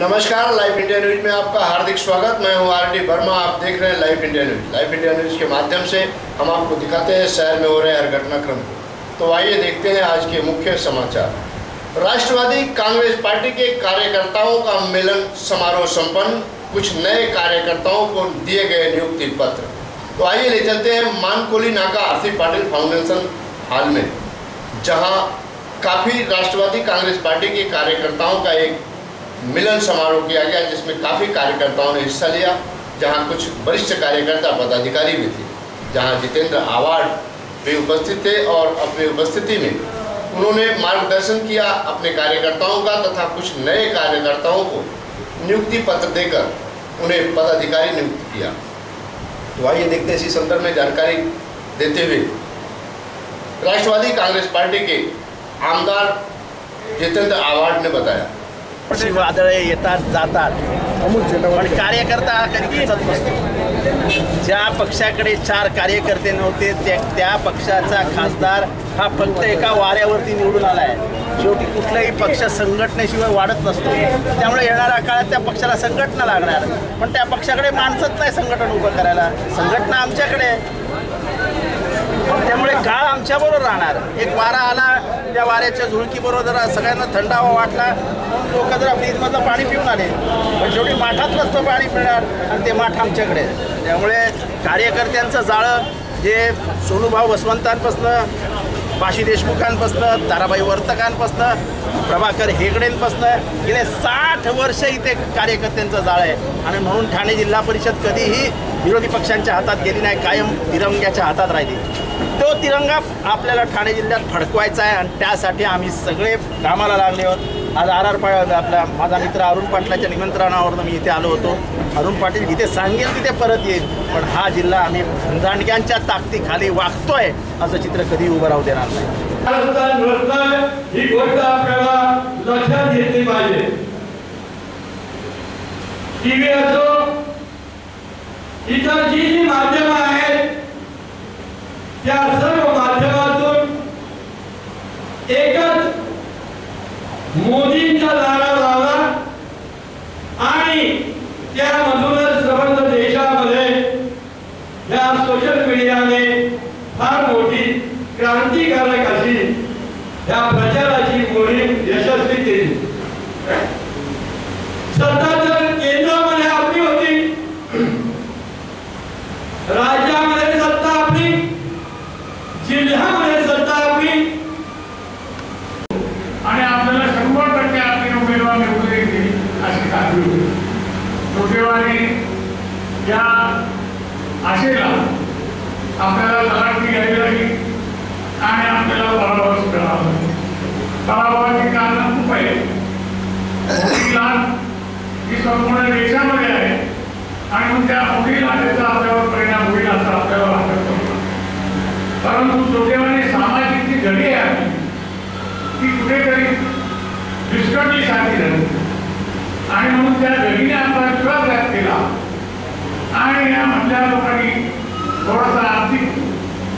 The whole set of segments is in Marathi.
नमस्कार, लाइव इंडिया न्यूज में आपका हार्दिक स्वागत। मैं हूं आर डी वर्मा। आप देख रहे हैं live India news. Live India news के माध्यम से हम आपको दिखाते हैं शहर में हो रहे हर घटनाक्रम को। तो आइए देखते हैं आज के मुख्य समाचार। राष्ट्रवादी कांग्रेस पार्टी के कार्यकर्ताओं का मिलन समारोह संपन्न। कुछ नए कार्यकर्ताओं को दिए गए नियुक्ति पत्र। तो आइए ले चलते हैं मानकोली नाका आरसी पाटिल फाउंडेशन हॉल में, जहां काफ़ी राष्ट्रवादी कांग्रेस पार्टी के कार्यकर्ताओं का एक मिलन समारोह किया गया, जिसमें काफ़ी कार्यकर्ताओं ने हिस्सा लिया। जहां कुछ वरिष्ठ कार्यकर्ता पदाधिकारी भी थे, जहां जितेंद्र आवाड भी उपस्थित थे और अपनी उपस्थिति में उन्होंने मार्गदर्शन किया अपने कार्यकर्ताओं का, तथा कुछ नए कार्यकर्ताओं को नियुक्ति पत्र देकर उन्हें पदाधिकारी नियुक्त किया। तो आइए देखते हैं इसी संदर्भ में जानकारी देते हुए राष्ट्रवादी कांग्रेस पार्टी के आमदार जितेंद्र आवाड ने बताया। वादळे येतात जातात, पण कार्यकर्ता हा कधी दिसत नसतो। ज्या पक्षाकडे 4 कार्यकर्ते नव्हते त्या पक्षाचा खासदार हा फक्त एका वाऱ्यावरती निवडून आला आहे। शेवटी कुठलाही पक्ष संघटनेशिवाय वाढत नसतो, त्यामुळे येणाऱ्या काळात त्या पक्षाला संघटना लागणार, पण त्या पक्षाकडे माणसंच नाही संघटन उभं करायला। संघटना आमच्याकडे, त्यामुळे काळ आमच्याबरोबर राहणार। एक वारा आला, त्या वाऱ्याच्या झुळकीबरोबर जरा सगळ्यांना थंडावा वाटला, लोक जरा फ्रीजमधलं पाणी पिऊन आले, पण शेवटी माठात नसतं पाणी पिणार आणि ते माठ आमच्याकडे। त्यामुळे कार्यकर्त्यांचं जाळं जे सोनूभाऊ वसवंतांपासनं, पाशी देशमुखांपासनं, ताराबाई वर्तकांपासनं, प्रभाकर हेगडेंपासनं गेले 60 वर्ष इथे कार्यकर्त्यांचं जाळं आहे। आणि म्हणून ठाणे जिल्हा परिषद कधीही विरोधी पक्षांच्या हातात गेली नाही, कायम तिरंग्याच्या हातात राहिली। तो तिरंगा आपल्याला ठाणे जिल्ह्यात फडकवायचा आहे आणि त्यासाठी आम्ही सगळे कामाला लागले आहोत। आज आपला माझा मित्र अरुण पाटलाच्या निमंत्रणावरून मी इथे आलो होतो। अरुण पाटील जिथे सांगेल तिथे परत येईल, पण हा जिल्हा आम्ही धनदांडग्यांच्या ताकदीखाली वागतोय असं चित्र कधी उभं राहू देणार नाही। ही गोष्ट आपल्याला लक्षात घेतली पाहिजे। टीव्ही असो, इतर जी माध्यम आहेत, त्या सर्व माध्यमातून एकच मोदींचा नारा लावला आणि त्यामधूनच संबंध देशामध्ये या सोशल मीडियाने फार मोठी क्रांतिकारक अशी या प्रचाराची मोहीम यशस्वी केली। सत्ता तर केंद्रामध्ये आपली होती, राज्यामध्ये सत्ता आपली, जिल्ह्यामध्ये सत्ता आपली, आणि आपल्याला 100% आपली उमेदवार निवडून येतील अशी खात्री होती। उमेदवारी या आशेला आपल्याला लढाई घ्यावी लागली आणि आपल्याला पराभव करावा लागला। पराभवाची कारण खूप आहे। मोठी लाट ही संपूर्ण देशामध्ये आहे आणि मग त्या मोठी लाटेचा आपल्यावर परिणाम होईल असं आपल्याला वाटत होतं। परंतु दुर्दैवाने सामाजिक जी घडी आहे ती कुठेतरी विस्कटलीसारखी झाली आणि म्हणून त्या घडीने आपला विश्वास व्यक्त केला आणि या मधल्या लोकांनी थोडासा आर्थिक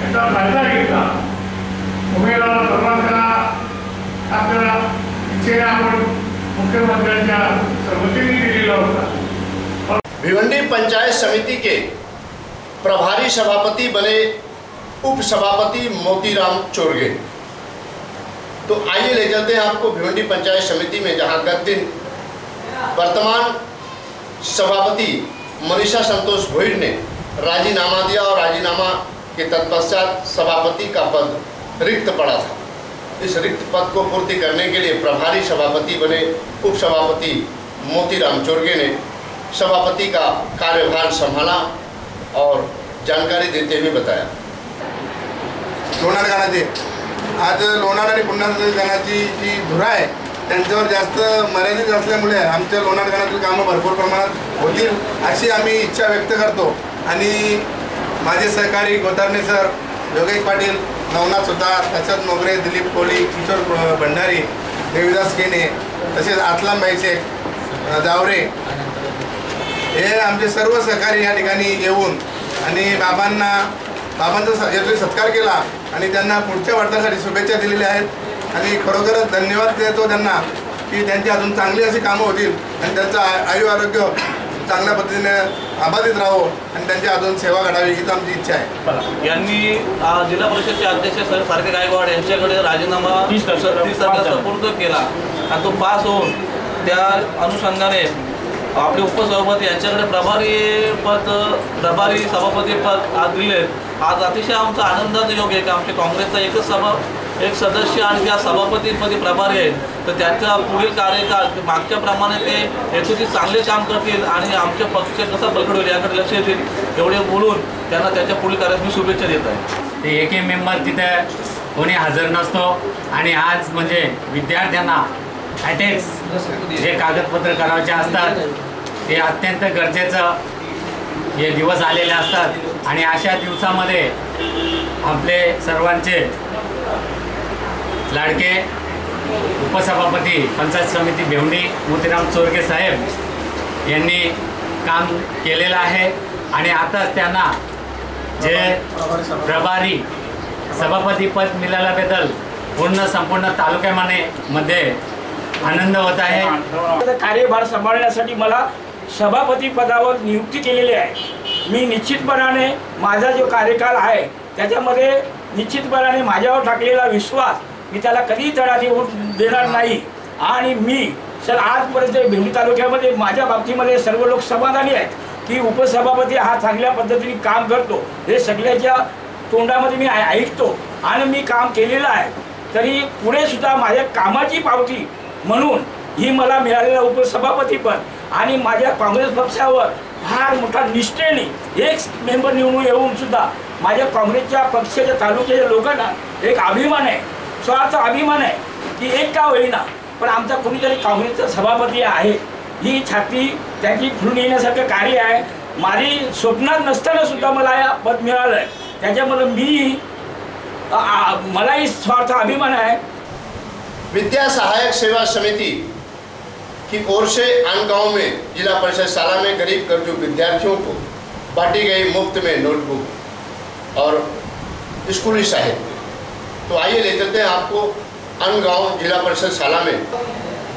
याचा फायदा घेतला। उमेदवाराला बर्बाद करा, आपल्याला इच्छेने आपण मुख्यमंत्र्यांच्या सहमतीने दिलेला होता। भिवंडी पंचायत समिति के प्रभारी सभापति बने उप सभापति मोतीराम चोरगे। तो आइए ले चलते हैं आपको भिवंडी पंचायत समिति में, जहां गत दिन वर्तमान सभापति मनीषा संतोष भोईर ने राजीनामा दिया और राजीनामा के तत्पश्चात सभापति का पद रिक्त पड़ा था। इस रिक्त पद को पूर्ति करने के लिए प्रभारी सभापति बने उप सभापति मोतीराम चोरगे ने सभापति का कार्यभार संभाला और जानकारी देते हुए बताया। लोणार गाणाचे आज लोणार आणि पुन्हा गाणाची जी धुरा आहे त्यांच्यावर जास्त मर्यादित असल्यामुळे आमच्या लोणार गाणातील कामं भरपूर प्रमाणात होतील अशी आम्ही इच्छा व्यक्त करतो। आणि माझे सहकारी गोतारणे सर, योगेश पाटील, नवनाथ सुतार, तसंच मोगरे, दिलीप कोळी, किशोर भंडारी, देवीदास केने, तसेच आतलाम भाईशेख जावरे हे आमचे सर्व सहकारी या ठिकाणी येऊन आणि बाबांचा याचा सत्कार केला आणि त्यांना पुढच्या वाटचालीसाठी शुभेच्छा दिलेल्या आहेत। आणि खरोखरच धन्यवाद देतो त्यांना की त्यांची अजून चांगली अशी कामं होतील आणि त्यांचं आरोग्य चांगल्या पद्धतीने अबाधित राहावं आणि त्यांची अजून सेवा घडावी हीच आमची इच्छा आहे. यांनी जिल्हा परिषदचे अध्यक्ष सारखे गायकवाड यांच्याकडे राजीनामा 30 सुपूर्द केला आणि तो पास होऊन त्या अनुषंगाने आपले उपसभापती यांच्याकडे प्रभारी सभापती पद आज दिले. आज अतिशय आमचा आनंदाचा योग आहे की आमच्या काँग्रेसचा एक सदस्य आणि त्या सभापतीपदी प्रभारी आहेत, तर त्यांचा पुढील कार्यकाळ मागच्याप्रमाणे ते हेतूची चांगले काम करतील आणि आमच्या पक्ष कसा बळकट होईल याकडे लक्ष देतील एवढे बोलून त्यांना त्याच्या पुढील कार्यात मी शुभेच्छा देत आहे. ते एकही मेंबर तिथे कोणी हजर नसतो आणि आज म्हणजे विद्यार्थ्यांना ॲटेक्स जे कागदपत्र करायचे असतात ते अत्यंत गरजेचं हे दिवस आलेले असतात आणि अशा दिवसामध्ये आपले सर्वांचे लाडके उपसभापती पंचायत समिती भेवंडी मोतीराम चोरगे साहेब यांनी काम केलेलं आहे आणि आताच त्यांना जे प्रभारी सभापतीपद मिळाल्याबद्दल संपूर्ण तालुक्यामध्ये आनंद होत आहे. कार्यभार सांभाळण्यासाठी मला सभापती पदावर नियुक्ती केलेली आहे. मी निश्चितपणाने माझा जो कार्यकाल आहे त्याच्यामध्ये निश्चितपणाने माझ्यावर टाकलेला विश्वास मी त्याला कधीही तडा देणार नाही आणि मी आजपर्यंत भेंडी तालुक्यामध्ये माझ्या बाबतीमध्ये सर्व लोक समाधानी आहेत की उपसभापती हा चांगल्या पद्धतीने काम करतो. हे सगळ्याच्या तोंडामध्ये मी ऐकतो आणि मी काम केलेलं आहे. तरी पुढे सुद्धा माझ्या कामाची पावती म्हणून ही मला मिळालेलं उपसभापतीपद आणि माझ्या काँग्रेस पक्षावर फार मोठा निष्ठेने एक मेंबर निवडून येऊन सुद्धा माझ्या काँग्रेसच्या पक्षाच्या तालुक्याच्या लोकांना एक अभिमान आहे, स्वार्थ अभिमान आहे की एक का होईना पण आमचा कोणीतरी काँग्रेसचा सभापती आहे. ही छाती त्याची फुलून येण्यासारखं कार्य आहे. माझी स्वप्नात नसताना सुद्धा मला या पद मिळालं आहे. त्याच्यामुळे मलाही स्वार्थ अभिमान है. विद्या सहायक सेवा समिति की ओर से आन गाँव में जिला परिषद शाला में गरीब कर्जू विद्यार्थियों को बांटी गई मुफ्त में नोटबुक और स्कूली साहित्य. तो आइए ले चलते हैं आपको आन गाँव जिला परिषद शाला में,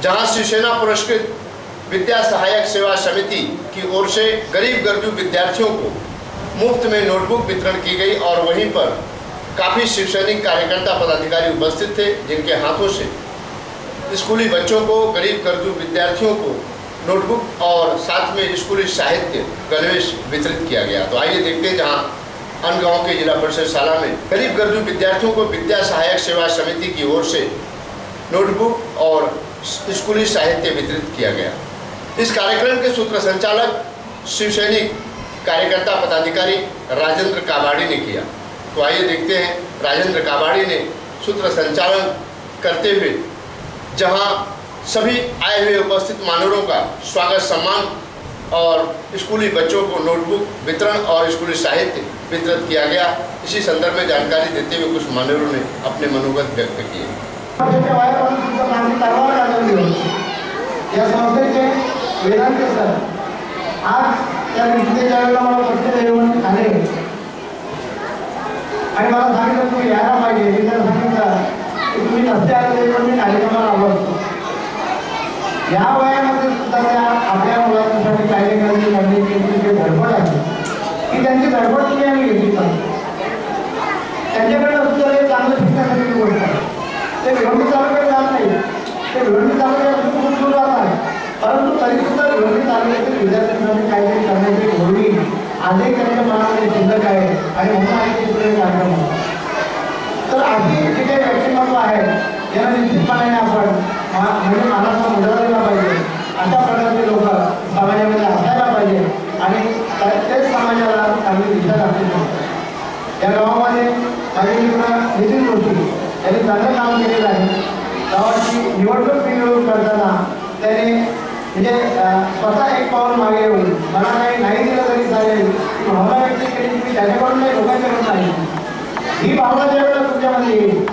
जहां शिवसेना पुरस्कृत विद्या सहायक सेवा समिति की ओर से गरीब कर्जू विद्यार्थियों को मुफ्त में नोटबुक वितरण की गई और वहीं पर काफ़ी शिवसैनिक कार्यकर्ता पदाधिकारी उपस्थित थे, जिनके हाथों से स्कूली बच्चों को, गरीब कर्जू विद्यार्थियों को नोटबुक और साथ में स्कूली साहित्य गणवेश वितरित किया गया. तो आइए देखते हैं जहां अन गाँव के जिला परिषद शाला में गरीब कर्जू विद्यार्थियों को विद्या सहायक सेवा समिति की ओर से नोटबुक और स्कूली साहित्य वितरित किया गया. इस कार्यक्रम के सूत्र संचालक शिवसैनिक कार्यकर्ता पदाधिकारी राजेंद्र काबाड़ी ने किया. तो आइए देखते हैं राजेंद्र काबाड़ी ने सूत्र संचालन करते हुए जहां सभी आए हुए उपस्थित मान्यवरों का स्वागत सम्मान और स्कूली बच्चों को नोटबुक वितरण और स्कूली साहित्य वितरित किया गया. इसी संदर्भ में जानकारी देते हुए कुछ मान्यवरों ने अपने मनोगत व्यक्त किए. आणि मला सांगितलं तुम्ही यायला पाहिजे. मी त्याला सांगितलं की तुम्ही नसते आले पण मी कार्यक्रमाला आवडतो. या वयामध्ये सुद्धा त्या आपल्या मुलांसाठी कार्यक्रम करण्याची जी धडपड आहे की त्यांची धडपड तुम्ही आम्ही घेतली पाहिजे. त्यांच्याकडनं सुद्धा हे चांगलं शिकण्यासाठी गोष्ट आहे. ते भिवंडी तालुक्यात जात नाही, ते भिवंडी तालुक्यात खूप दूर जात आहे, परंतु तरीसुद्धा भिवंडी तालुक्यातील विद्यार्थ्यांसाठी काहीतरी करण्याची होळी आजही त्यांच्या मनामध्ये शिल्लक आहे आणि म्हणून आम्ही तिकडे कार्यक्रम होतो. तर अशी जे काही व्यक्तिमत्व आहे यांना निश्चितपणे आपण म्हणजे मानाचा मुद्दा दिला पाहिजे. अशा प्रकारचे लोक समाजामध्ये असायला पाहिजे आणि तेच समाजाला चांगली दिशा दाखवू शकतात. या गावामध्ये माझे मित्र नितीन जोशी यांनी चांगलं काम केलेलं आहे. गावाची निवडणूक मिळवून करताना त्याने म्हणजे स्वतः एक पाऊल मागे येऊन मला काही नाही दिलं तरी चालेल ही भावना व्यक्त केली. तुम्ही त्याच्याकडून नाही लोकांच्याकडून नाही. ही भावना ज्या वेळेला तुमच्यामध्ये येईल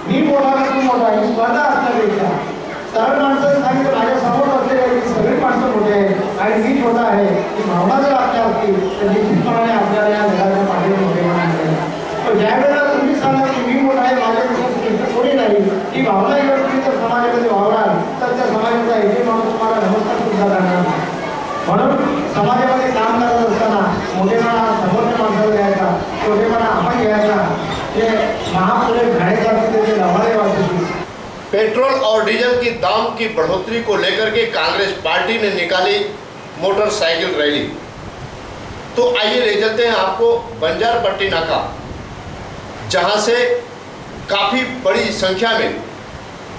मी मोठा तू मोठा ही स्पर्धा असण्यापेक्षा सरळ माणसाने सांगितलं माझ्या समोर असलेले सगळी माणसं मोठे आहेत आणि मी छोटा आहे ही भावना जर आपल्या असतील तर निश्चितपणाने आपल्याला या जगाच्या पाठी मोठे होणार. पण ज्या वेळेला तुम्ही सांगा की मी मोठा आहे माझ्यापेक्षा कोणी नाही ही भावना जर तुम्ही जर समाजामध्ये वावराल तर त्या समाज समाजामध्ये काम करत असताना मोठेपणा समोरच्या माणसाला घ्यायचा, छोटेपणा आपण घ्यायचा, हे महापुरुष घाण्यासारखे ते लढाई वाटते. पेट्रोल और डीजल की दाम की बढ़ोतरी को लेकर के कांग्रेस पार्टी ने निकाली मोटरसाइकिल रैली। तो आइए ले चलते हैं आपको बंजारपट्टी नाका, जहां से काफ़ी बड़ी संख्या में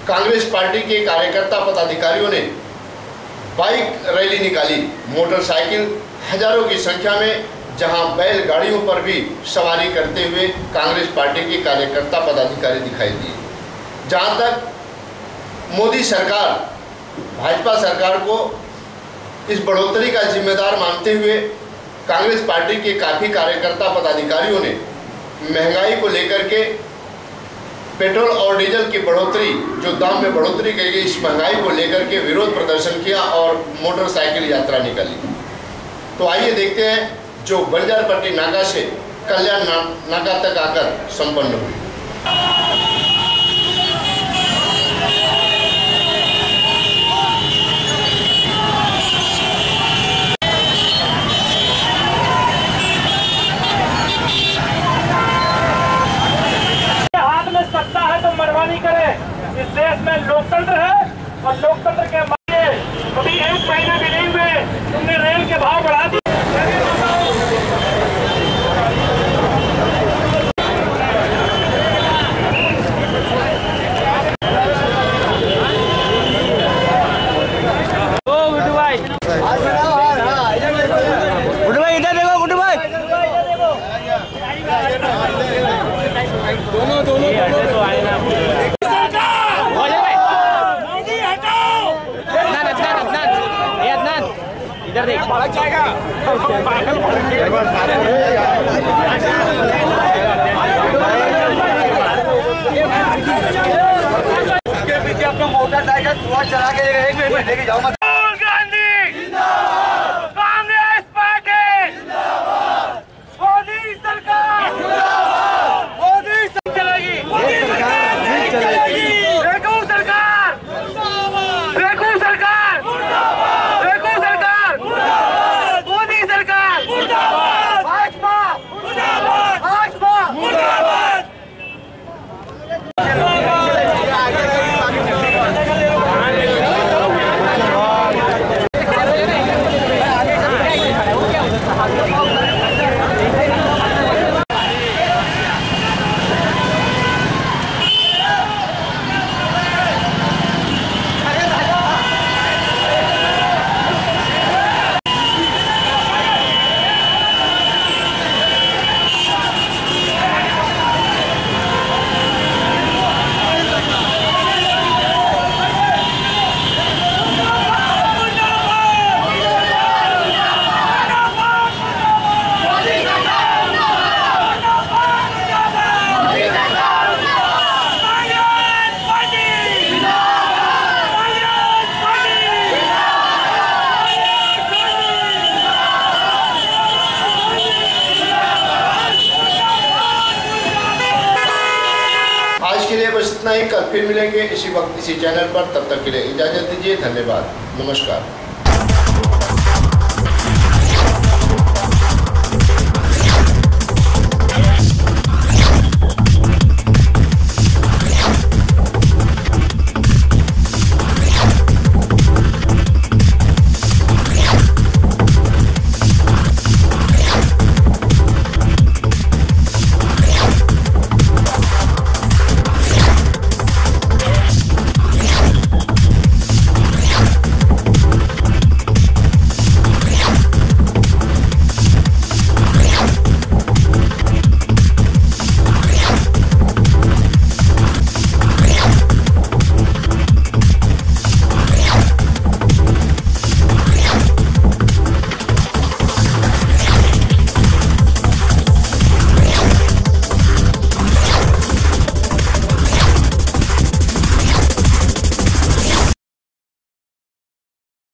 कांग्रेस पार्टी के कार्यकर्ता पदाधिकारियों ने बाइक रैली निकाली, मोटरसाइकिल हजारों की संख्या में, जहां बैलगाड़ियों पर भी सवारी करते हुए कांग्रेस पार्टी के कार्यकर्ता पदाधिकारी दिखाई दिए। जहां तक मोदी सरकार, भाजपा सरकार को इस बढ़ोतरी का जिम्मेदार मानते हुए कांग्रेस पार्टी के काफ़ी कार्यकर्ता पदाधिकारियों ने महंगाई को लेकर के, पेट्रोल और डीजल की बढ़ोतरी, जो दाम में बढ़ोतरी की गई, इस महंगाई को लेकर के विरोध प्रदर्शन किया और मोटरसाइकिल यात्रा निकाली। तो आइए देखते हैं जो बंजारपट्टी नाका से कल्याण नाका तक आकर संपन्न हुई। सत्ता है तो मनमानी करे। इस देश में लोकतंत्र है और लोकतंत्र के मायने कभी एक महीने भी नहीं हुए तुमने रेल के भाव बढ़ा दिए। गुड्डू भाई इधर देखो, गुड्डू भाई दोनों इधर देख जाएगा। उसके पीछे अपना मोटरसाइकिल धुआं चला के एक मिनट लेके जाओ मत। आज के लिए बस इतना ही। कल फिर मिलेंगे इसी वक्त इसी चैनल पर। तब तक के लिए इजाज़त दीजिए। धन्यवाद, नमस्कार।